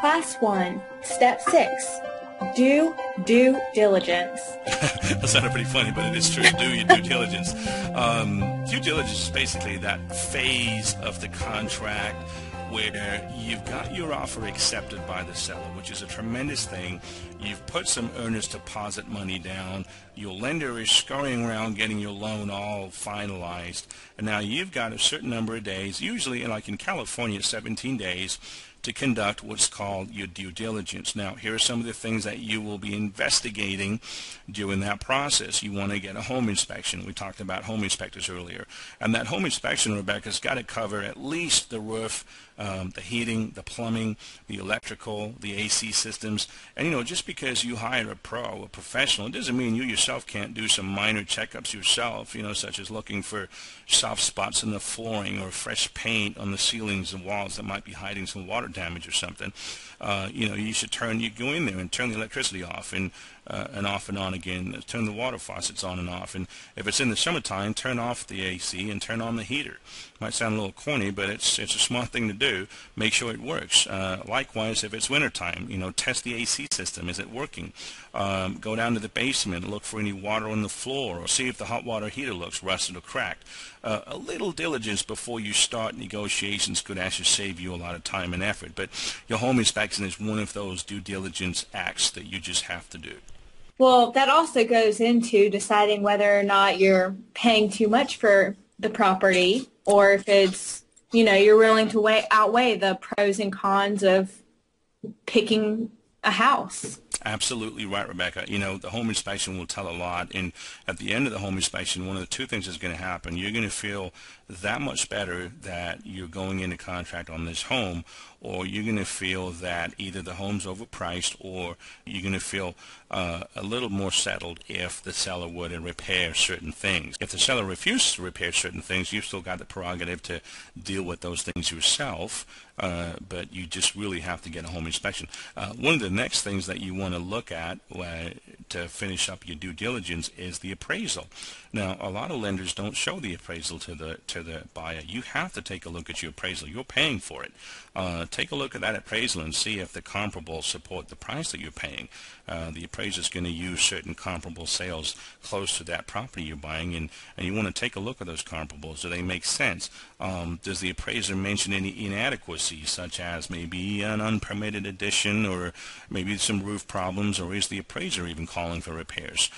Class 1, Step 6, do due diligence. That sounded pretty funny, but it is true. Do your due diligence. Due diligence is basically that phase of the contract where you've got your offer accepted by the seller, which is a tremendous thing. You've put some earnest deposit money down. Your lender is scurrying around getting your loan all finalized. And now you've got a certain number of days, usually like in California, 17 days, to conduct what's called your due diligence. Now, here are some of the things that you will be investigating during that process. You want to get a home inspection. We talked about home inspectors earlier. And that home inspection, Rebecca's got to cover at least the roof, the heating, the plumbing, the electrical, the AC systems. And, you know, just because you hire a pro, a professional, it doesn't mean you yourself can't do some minor checkups yourself, you know, such as looking for soft spots in the flooring or fresh paint on the ceilings and walls that might be hiding some water damage or something. You know, you should go in there and turn the electricity off and off and on again, turn the water faucets on and off, and if it's in the summertime, turn off the AC and turn on the heater. Might sound a little corny, but it's a smart thing to do. Make sure it works. Likewise, if it's wintertime, you know, test the AC system. Is it working? Go down to the basement, look for any water on the floor, or see if the hot water heater looks rusted or cracked. A little diligence before you start negotiations could actually save you a lot of time and effort, but your home inspection is one of those due diligence acts that you just have to do. Well, that also goes into deciding whether or not you're paying too much for the property, or if it's, you know, you're willing to outweigh the pros and cons of picking a house. Absolutely right, Rebecca. You know, the home inspection will tell a lot, and at the end of the home inspection, one of the two things is going to happen. You're going to feel that much better that you're going into contract on this home, or you're going to feel that either the home's overpriced, or you're going to feel a little more settled if the seller were to repair certain things. If the seller refuses to repair certain things, you've still got the prerogative to deal with those things yourself, but you just really have to get a home inspection. One of the next things that you want to look at to finish up your due diligence is the appraisal. Now, a lot of lenders don't show the appraisal to the buyer. You have to take a look at your appraisal. You're paying for it. Take a look at that appraisal and see if the comparables support the price that you're paying. The appraiser is going to use certain comparable sales close to that property you're buying, and you want to take a look at those comparables. Do they make sense? Does the appraiser mention any inadequacies, such as maybe an unpermitted addition, or maybe some roof problems, or is the appraiser even calling for repairs?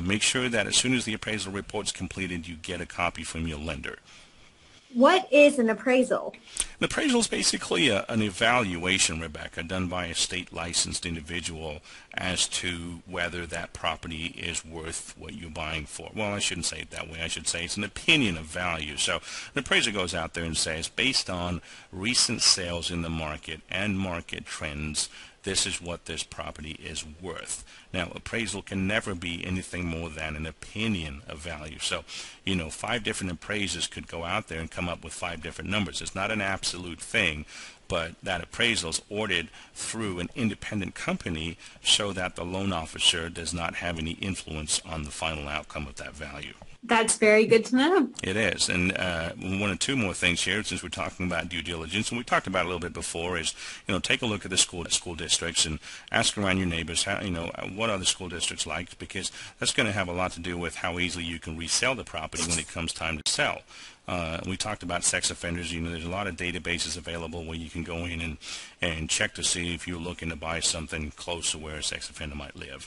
Make sure that as soon as the appraisal report's completed, you get a copy from your lender. What is an appraisal? An appraisal is basically an evaluation, Rebecca, done by a state licensed individual as to whether that property is worth what you're buying for. Well, I shouldn't say it that way. I should say it's an opinion of value. So an appraiser goes out there and says, based on recent sales in the market and market trends, this is what this property is worth. Now, appraisal can never be anything more than an opinion of value. So, you know, 5 different appraisers could go out there and come up with 5 different numbers. It's not an absolute thing, but that appraisal is ordered through an independent company so that the loan officer does not have any influence on the final outcome of that value. That's very good to know. It is. And one or two more things here, since we're talking about due diligence, and we talked about it a little bit before, is, you know, take a look at the school districts and ask around your neighbors, how, you know, what are the school districts like, because that's going to have a lot to do with how easily you can resell the property when it comes time to sell. We talked about sex offenders. You know, there's a lot of databases available where you can go in and check to see if you're looking to buy something close to where a sex offender might live.